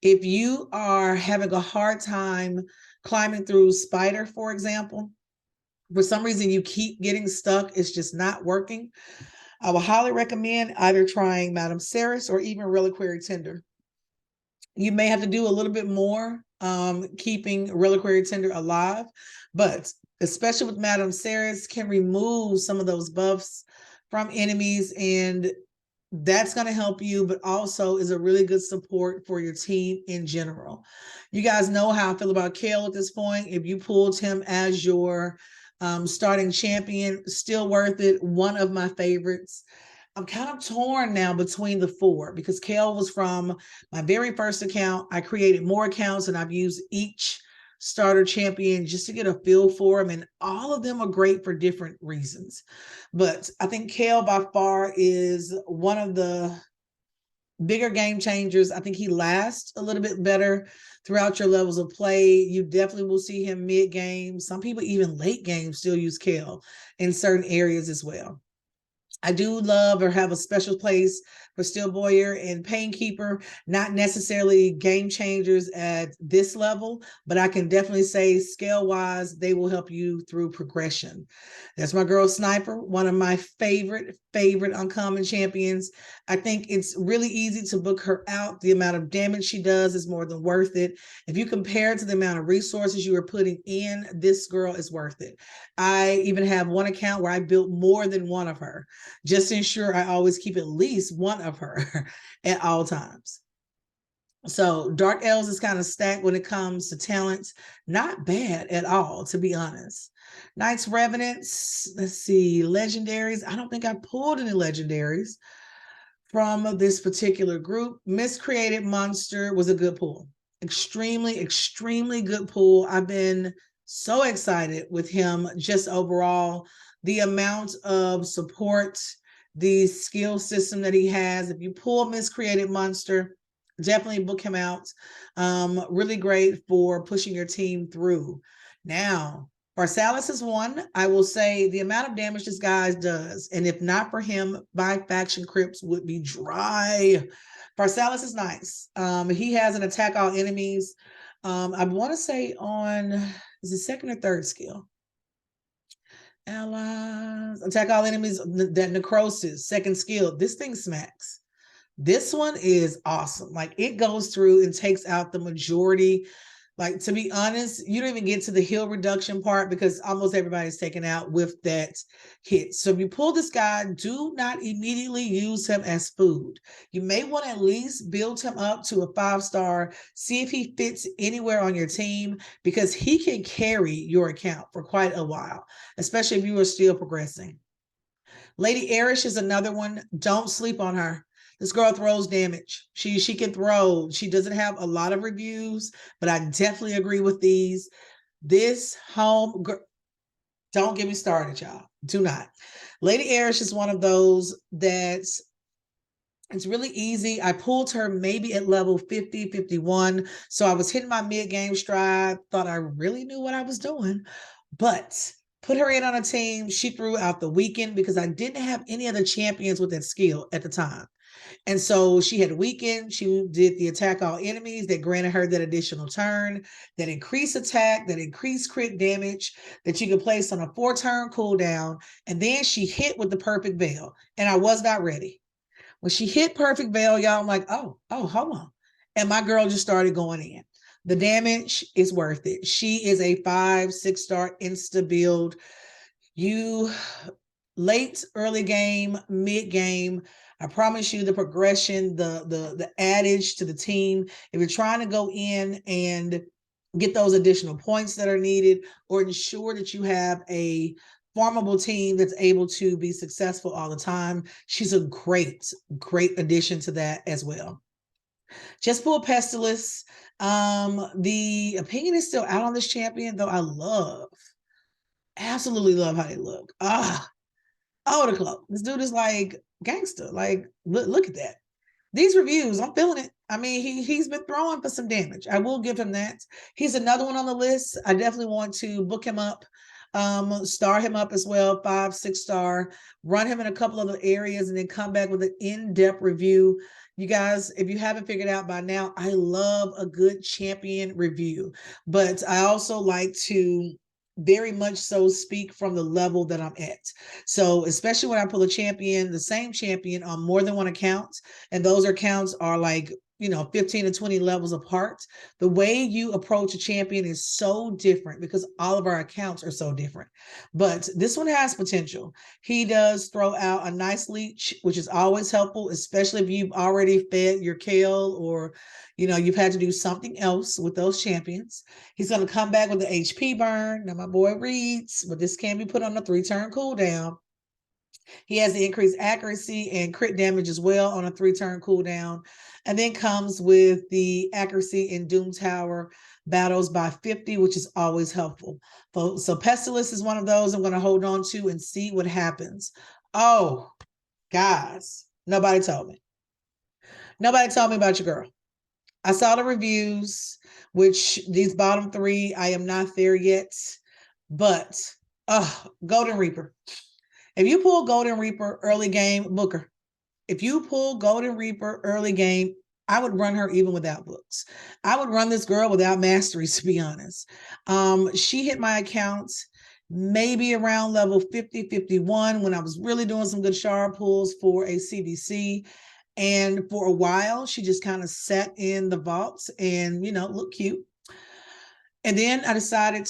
If you are having a hard time climbing through Spider, for example, for some reason you keep getting stuck, it's just not working, I would highly recommend either trying Madame Ceres or even Reliquary Tender. You may have to do a little bit more keeping Reliquary Tender alive, but especially with Madame Ceres, can remove some of those buffs from enemies, and that's going to help you, but also is a really good support for your team in general. You guys know how I feel about Kayle at this point. If you pulled him as your starting champion, still worth it. One of my favorites. I'm kind of torn now between the 4 because Kayle was from my very first account. I created more accounts and I've used each starter champion just to get a feel for them, and all of them are great for different reasons. But I think Kayle by far is one of the bigger game changers. I think he lasts a little bit better throughout your levels of play. You definitely will see him mid-game. Some people even late game still use Kayle in certain areas as well. I do love or have a special place for Steel Boyer and Painkeeper, not necessarily game changers at this level, but I can definitely say scale wise, they will help you through progression. That's my girl Sniper, one of my favorite uncommon champions. I think it's really easy to book her out. The amount of damage she does is more than worth it. If you compare it to the amount of resources you are putting in, this girl is worth it. I even have one account where I built more than one of her, just to ensure I always keep at least one of her at all times. So Dark Elves is kind of stacked when it comes to talents. Not bad at all, to be honest. Knights Revenants, let's see, legendaries. I don't think I pulled any legendaries from this particular group. Miscreated Monster was a good pull. Extremely good pull. I've been so excited with him just overall. The amount of support, the skill system that he has. If you pull Miscreated Monster, definitely book him out. Really great for pushing your team through. Now, Pharsalis is one. I will say the amount of damage this guy does, and if not for him, my faction crypts would be dry. Pharsalis is nice. He has an attack all enemies. I want to say on is it second or third skill? Allies attack all enemies. That necrosis second skill. This thing smacks. This one is awesome. Like it goes through and takes out the majority. Like to be honest, you don't even get to the heal reduction part because almost everybody's taken out with that hit. So if you pull this guy, do not immediately use him as food. You may want to at least build him up to a 5-star, see if he fits anywhere on your team because he can carry your account for quite a while, especially if you are still progressing. Lady Erish is another one. Don't sleep on her. This girl throws damage. She can throw. She doesn't have a lot of reviews, but I definitely agree with these. This home, don't get me started, y'all. Do not. Lady Erish is one of those that's it's really easy. I pulled her maybe at level 50, 51. So I was hitting my mid-game stride, thought I really knew what I was doing, but put her in on a team. She threw out the weekend because I didn't have any other champions with that skill at the time. And so she had weakened. She did the attack all enemies that granted her that additional turn, that increased attack, that increased crit damage that you could place on a 4-turn cooldown. And then she hit with the perfect veil. And I was not ready. When she hit perfect veil, y'all, I'm like, oh, hold on. And my girl just started going in. The damage is worth it. She is a 5-6-star insta build. You late, early game, mid game. I promise you the progression, the adage to the team. If you're trying to go in and get those additional points that are needed, or ensure that you have a formable team that's able to be successful all the time, she's a great addition to that as well. Just pull Pestilence. The opinion is still out on this champion, though I absolutely love how they look. Oh, the cloak. This dude is like gangster. Like, look at that. These reviews, I'm feeling it. I mean, he's been throwing for some damage. I will give him that. He's another one on the list. I definitely want to book him up, star him up as well, 5, 6-star, run him in a couple other areas, and then come back with an in-depth review. You guys, if you haven't figured out by now, I love a good champion review, but I also like to very much so speak from the level that I'm at. So especially when I pull a champion, the same champion on more than one account, and those accounts are like 15 to 20 levels apart, the way you approach a champion is so different because all of our accounts are so different. But this one has potential. He does throw out a nice leech, which is always helpful, especially if you've already fed your kale or you've had to do something else with those champions. He's going to come back with the HP burn. Now my boy reads, but this can be put on a 3-turn cooldown. He has the increased accuracy and crit damage as well on a 3-turn cooldown. And then comes with the accuracy in Doom Tower battles by 50, which is always helpful. So Pestilence is one of those I'm going to hold on to and see what happens. Oh, guys, nobody told me. Nobody told me about your girl. I saw the reviews, which these bottom 3, I am not there yet. But Golden Reaper. If you pull Golden Reaper early game, Booker. If you pull Golden Reaper early game, I would run her even without books. I would run this girl without masteries, to be honest. She hit my accounts maybe around level 50, 51 when I was really doing some good shard pulls for a CVC. And for a while, she just kind of sat in the vaults and, looked cute. And then I decided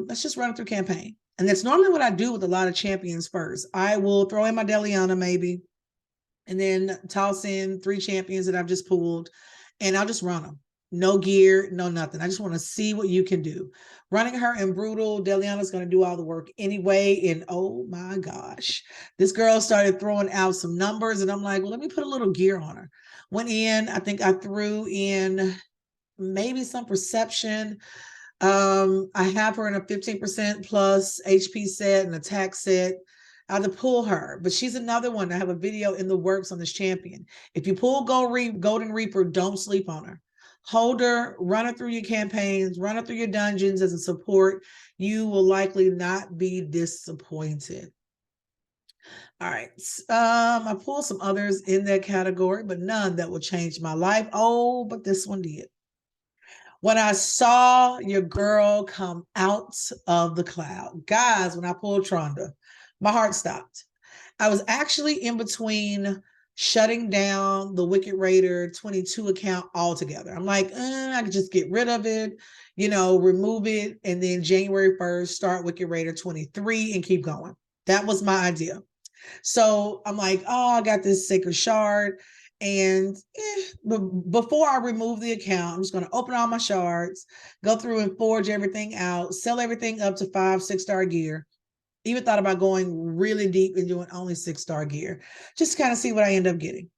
let's just run it through campaign. And that's normally what I do with a lot of champions first. I will throw in my Deliana maybe, and then toss in 3 champions that I've just pulled, and I'll just run them. No gear, no nothing. I just want to see what you can do. Running her in Brutal, Deliana's going to do all the work anyway. And oh my gosh, this girl started throwing out some numbers, and I'm like, well, let me put a little gear on her. Went in, I think I threw in maybe some perception. I have her in a 15% plus HP set and attack set. I have to pull her, but she's another one. I have a video in the works on this champion. If you pull Golden Reaper, don't sleep on her. Hold her, run her through your campaigns, run her through your dungeons as a support. You will likely not be disappointed. All right. I pulled some others in that category, but none that will change my life. Oh, but this one did. When I saw your girl come out of the cloud, guys, when I pulled Tronda, my heart stopped. I was actually in between shutting down the Wicked Raider 22 account altogether. I'm like, I could just get rid of it, remove it, and then January 1st, start Wicked Raider 23 and keep going. That was my idea. So I'm like, oh, I got this sacred shard. And before I remove the account, I'm just going to open all my shards, go through and forge everything out, sell everything up to 5, 6-star gear. Even thought about going really deep and doing only 6-star gear, just to kind of see what I end up getting.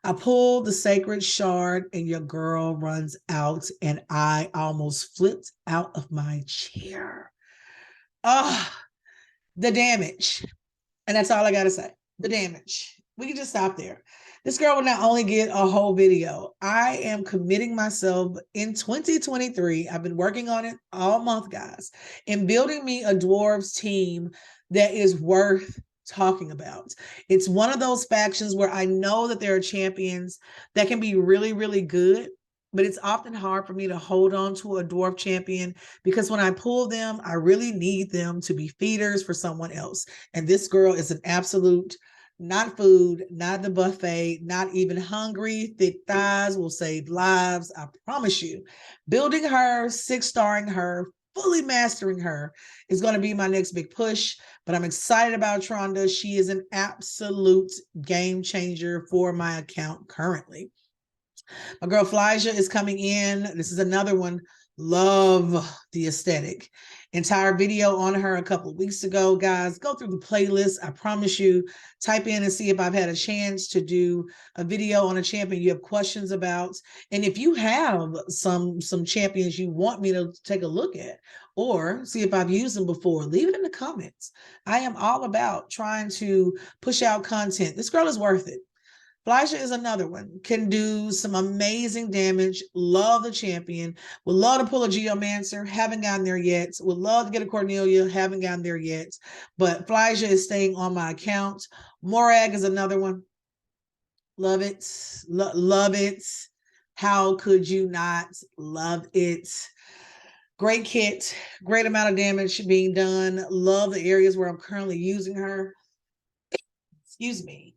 I pulled the sacred shard and your girl runs out, and I almost flipped out of my chair. The damage. And that's all I got to say. The damage. We can just stop there. This girl will not only get a whole video. I am committing myself in 2023. I've been working on it all month, guys, and building me a dwarves team that is worth talking about. It's one of those factions where I know that there are champions that can be really, really good, but it's often hard for me to hold on to a dwarf champion because when I pull them, I really need them to be feeders for someone else. And this girl is an absolute, not food, not the buffet, not even hungry. Thick thighs will save lives. I promise you. Building her, 6-starring her, fully mastering her is going to be my next big push. But I'm excited about Tronda. She is an absolute game changer for my account currently. My girl Flyja is coming in. This is another one. Love the aesthetic. Entire video on her a couple of weeks ago, guys. Go through the playlist. I promise you. Type in and see if I've had a chance to do a video on a champion you have questions about. And if you have some champions you want me to take a look at or see if I've used them before, leave it in the comments. I am all about trying to push out content. This girl is worth it. Flyja is another one. Can do some amazing damage. Love the champion. Would love to pull a Geomancer. Haven't gotten there yet. Would love to get a Cornelia. Haven't gotten there yet. But Flyja is staying on my account. Morag is another one. Love it. Love it. How could you not love it? Great kit. Great amount of damage being done. Love the areas where I'm currently using her. Excuse me.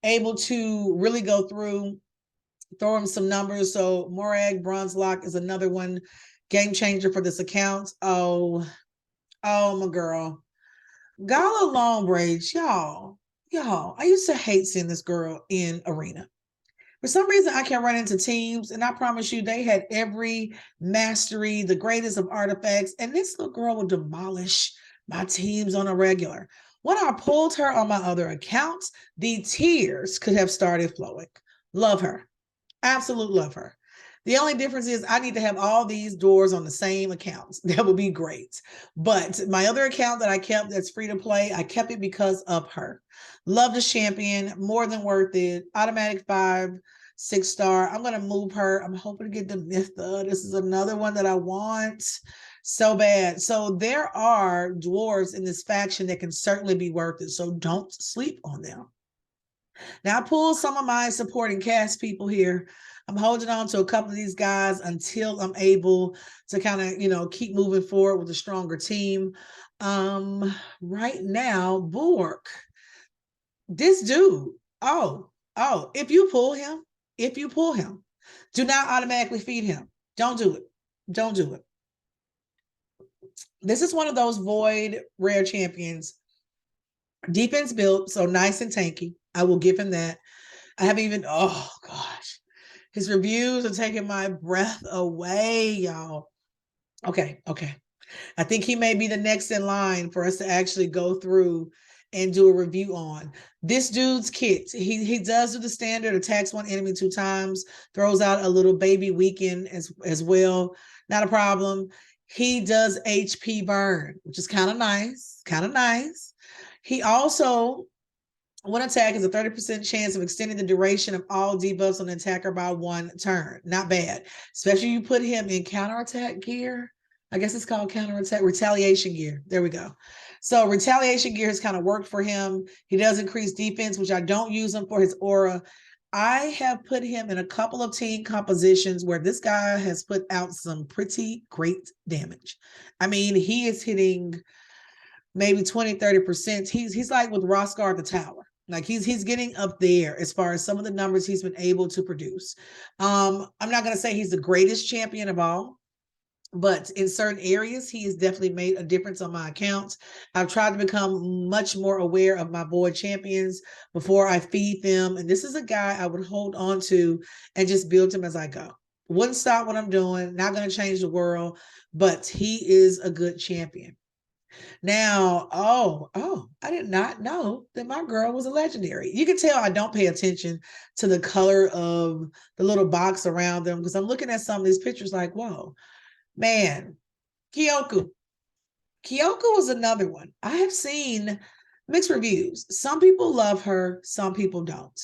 Able to really go through, throw him some numbers. So Morag Bronzelock is another one. Game changer for this account. Oh, my girl. Gala Long Braids, y'all. I used to hate seeing this girl in arena. For some reason, I can run into teams, and I promise you, they had every mastery, the greatest of artifacts, and this little girl would demolish my teams on a regular. When I pulled her on my other accounts, the tears could have started flowing. Love her. Absolute love her. The only difference is I need to have all these doors on the same accounts. That would be great. But my other account that I kept that's free to play, I kept it because of her. Love the champion. More than worth it. Automatic 5, 6-star. I'm going to move her. I'm hoping to get the Mytha. This is another one that I want. So bad. So there are dwarves in this faction that can certainly be worth it. So don't sleep on them. Now I pulled some of my supporting cast people here. I'm holding on to a couple of these guys until I'm able to kind of, keep moving forward with a stronger team. Right now, Bork, this dude, if you pull him, do not automatically feed him. Don't do it. Don't do it. This is one of those void rare champions. Defense built, so nice and tanky. I will give him that. I haven't even, oh gosh. His reviews are taking my breath away, y'all. Okay. I think he may be the next in line for us to actually go through and do a review on. This dude's kit, he does do the standard, attacks one enemy 2 times, throws out a little baby weekend as well. Not a problem. He does HP burn, which is kind of nice. He also, one attack is a 30% chance of extending the duration of all debuffs on the attacker by 1 turn. Not bad. Especially you put him in counterattack gear. I guess it's called counterattack, retaliation gear. There we go. So retaliation gear has kind of worked for him. He does increase defense, which I don't use him for his aura. I have put him in a couple of team compositions where this guy has put out some pretty great damage. I mean, he is hitting maybe 20-30%. He's like with Roscar the Tower. Like he's getting up there as far as some of the numbers he's been able to produce. I'm not going to say he's the greatest champion of all, but in certain areas, he has definitely made a difference on my accounts. I've tried to become much more aware of my board champions before I feed them. And this is a guy I would hold on to and just build him as I go. Wouldn't stop what I'm doing, not going to change the world, but he is a good champion. Now, I did not know that my girl was a legendary. You can tell I don't pay attention to the color of the little box around them because I'm looking at some of these pictures like, whoa, man, Kyoku. Kyoku was another one. I have seen mixed reviews. Some people love her, some people don't.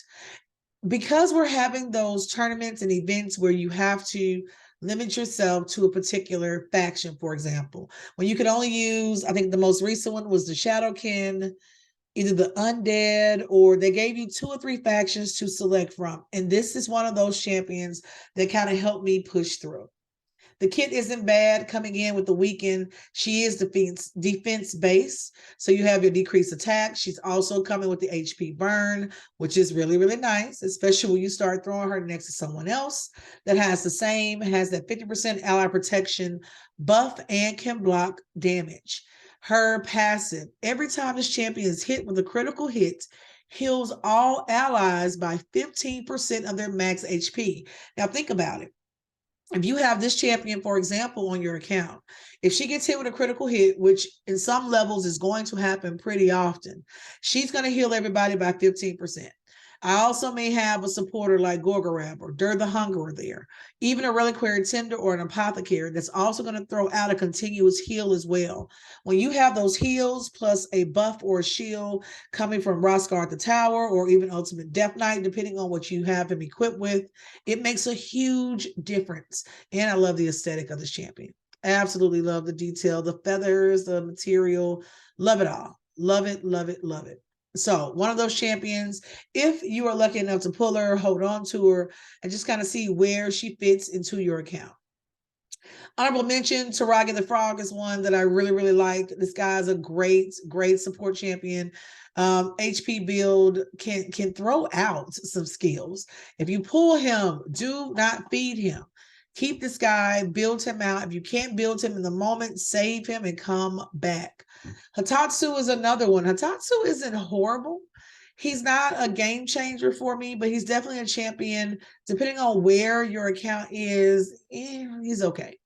Because we're having those tournaments and events where you have to limit yourself to a particular faction, for example, when you could only use, I think the most recent one was the Shadowkin, either the Undead, or they gave you 2 or 3 factions to select from. And this is one of those champions that kind of helped me push through. The kit isn't bad coming in with the weekend. She is defense base. So you have your decreased attack. She's also coming with the HP burn, which is really, really nice, especially when you start throwing her next to someone else that has the same, has that 50% ally protection buff and can block damage. Her passive, every time this champion is hit with a critical hit, heals all allies by 15% of their max HP. Now think about it. If you have this champion, for example, on your account, if she gets hit with a critical hit, which in some levels is going to happen pretty often, she's going to heal everybody by 15%. I also may have a supporter like Gorgorab or Dur the Hungerer there, even a Reliquary Tender or an Apothecary that's also going to throw out a continuous heal as well. When you have those heals plus a buff or a shield coming from Roscar the Tower or even Ultimate Death Knight, depending on what you have him equipped with, it makes a huge difference. And I love the aesthetic of this champion. I absolutely love the detail, the feathers, the material, love it all. Love it, love it, love it. So one of those champions, if you are lucky enough to pull her, hold on to her, and just kind of see where she fits into your account. Honorable mention, Taragi the Frog is one that I really, really like. This guy is a great, great support champion. HP build can throw out some skills. If you pull him, do not feed him. Keep this guy, build him out. If you can't build him in the moment, save him and come back. Hatatsu is another one. Hatatsu isn't horrible. He's not a game changer for me, but he's definitely a champion. Depending on where your account is, he's okay.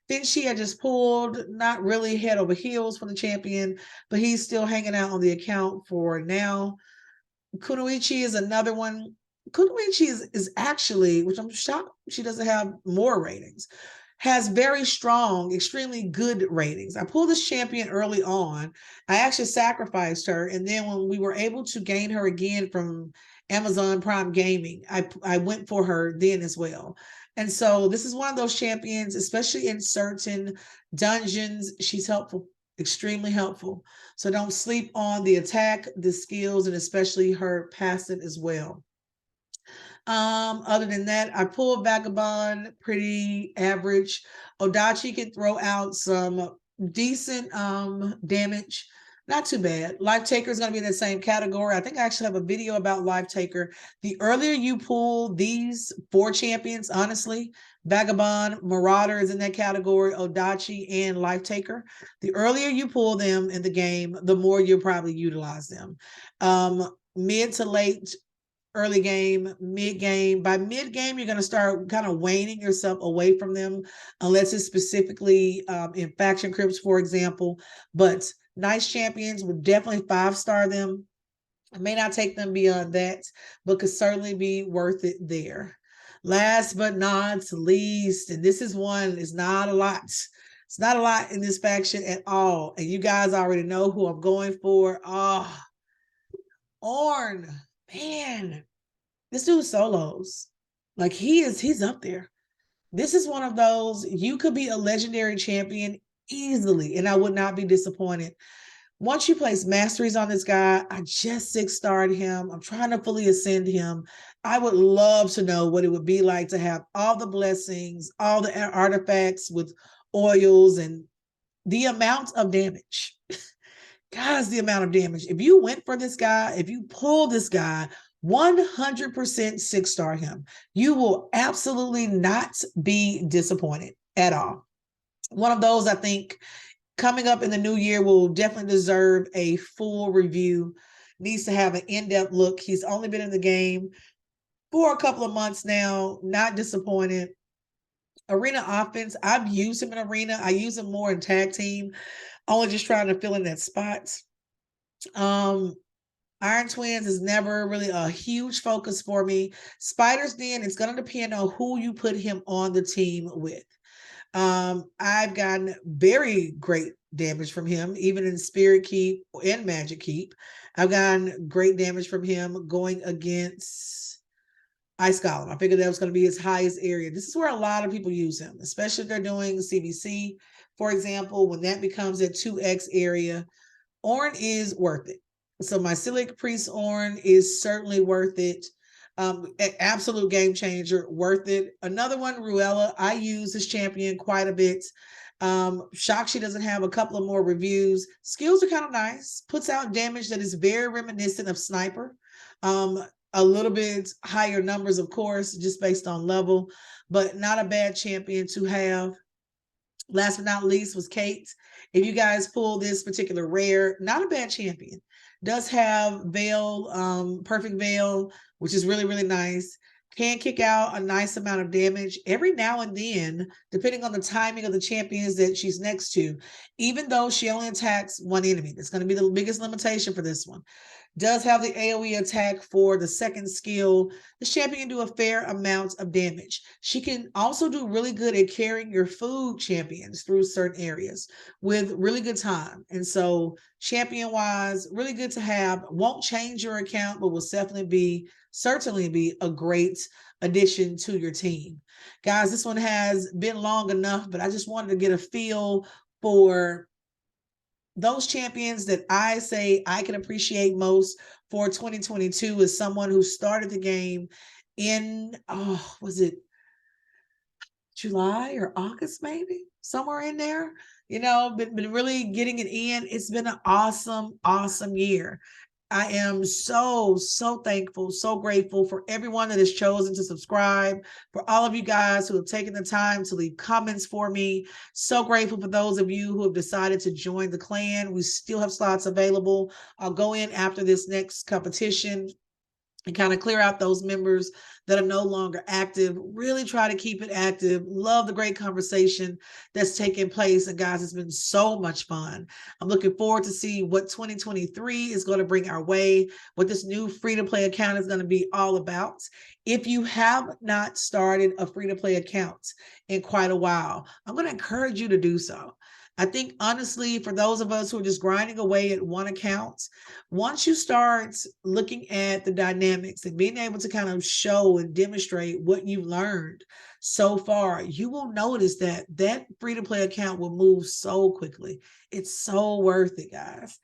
Finchie I just pulled, not really head over heels for the champion, but he's still hanging out on the account for now. Kunoichi is another one. Kunoichi is actually, which I'm shocked she doesn't have more ratings, has very strong, extremely good ratings. I pulled this champion early on. I actually sacrificed her. And then when we were able to gain her again from Amazon Prime Gaming, I went for her then as well. And so this is one of those champions, especially in certain dungeons. She's helpful, extremely helpful. So don't sleep on the attack, the skills, and especially her passive as well. Other than that, I pulled Vagabond, pretty average. Odachi can throw out some decent damage. Not too bad. Life Taker is going to be in the same category. I think I actually have a video about Life Taker. The earlier you pull these 4 champions, honestly, Vagabond, Marauder is in that category, Odachi, and Life Taker. The earlier you pull them in the game, the more you'll probably utilize them. Mid to late, early game, mid game. By mid game, you're going to start kind of waning yourself away from them, unless it's specifically in faction crypts, for example. But nice champions would definitely 5-star them. I may not take them beyond that, but could certainly be worth it there. Last but not least, and this is one, is not a lot. It's not a lot in this faction at all. And you guys already know who I'm going for. Oh, Ornn, man, this dude solos. Like he's up there. This is one of those, you could be a legendary champion easily, and I would not be disappointed. Once you place masteries on this guy, I just 6-starred him. I'm trying to fully ascend him. I would love to know what it would be like to have all the blessings, all the artifacts with oils, and the amount of damage. Guys, the amount of damage. If you went for this guy, if you pull this guy, 100% 6-star him. You will absolutely not be disappointed at all. One of those, I think, coming up in the new year will definitely deserve a full review. Needs to have an in-depth look. He's only been in the game for a couple of months now. Not disappointed. Arena offense, I've used him in arena. I use him more in tag team, only just trying to fill in that spot. Iron Twins is never really a huge focus for me. Spider's Den, it's going to depend on who you put him on the team with. I've gotten very great damage from him, even in Spirit Keep and Magic Keep. I've gotten great damage from him going against Ice Golem. I figured that was going to be his highest area. This is where a lot of people use him, especially if they're doing CBC, for example. When that becomes a 2x area, Ornn is worth it. So my Mycelic Priest Ornn is certainly worth it. An absolute game changer, worth it. Another one, Ruella, I use this champion quite a bit. Shocked she doesn't have a couple of more reviews. Skills are kind of nice. Puts out damage that is very reminiscent of Sniper. A little bit higher numbers, of course, just based on level, but not a bad champion to have. Last but not least was Kate. If you guys pull this particular rare, not a bad champion. Does have Veil, Perfect Veil, which is really, really nice. Can kick out a nice amount of damage every now and then, depending on the timing of the champions that she's next to, even though she only attacks one enemy. That's going to be the biggest limitation for this one. Does have the AoE attack for the second skill. This champion can do a fair amount of damage. She can also do really good at carrying your food champions through certain areas with really good time. And so champion wise, really good to have. Won't change your account, but will certainly be a great addition to your team. Guys, this one has been long enough, but I just wanted to get a feel for those champions that I say I can appreciate most for 2022 as someone who started the game in, was it July or August, maybe somewhere in there, been really getting it in. It's been an awesome, awesome year. I am so, so thankful, so grateful for everyone that has chosen to subscribe, for all of you guys who have taken the time to leave comments for me. So grateful for those of you who have decided to join the clan. We still have slots available. I'll go in after this next competition and kind of clear out those members that are no longer active. Really try to keep it active. Love the great conversation that's taking place. And guys, it's been so much fun. I'm looking forward to see what 2023 is going to bring our way, what this new free-to-play account is going to be all about. If you have not started a free-to-play account in quite a while, I'm going to encourage you to do so. I think honestly, for those of us who are just grinding away at one account, once you start looking at the dynamics and being able to kind of show and demonstrate what you've learned so far, you will notice that that free to play account will move so quickly. It's so worth it, guys.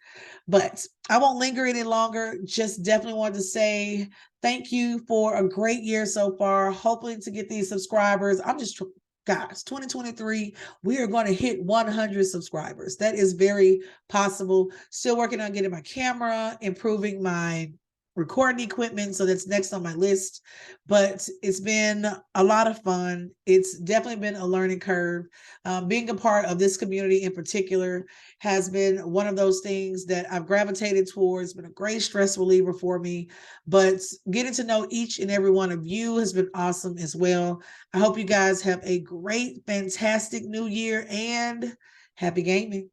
But I won't linger any longer. Just definitely wanted to say thank you for a great year so far. Hoping to get these subscribers. Guys, 2023, we are going to hit 100 subscribers. That is very possible. Still working on getting my camera, improving my recording equipment. So that's next on my list. But it's been a lot of fun. It's definitely been a learning curve. Being a part of this community in particular has been one of those things that I've gravitated towards, been a great stress reliever for me. But getting to know each and every one of you has been awesome as well. I hope you guys have a great, fantastic new year and happy gaming.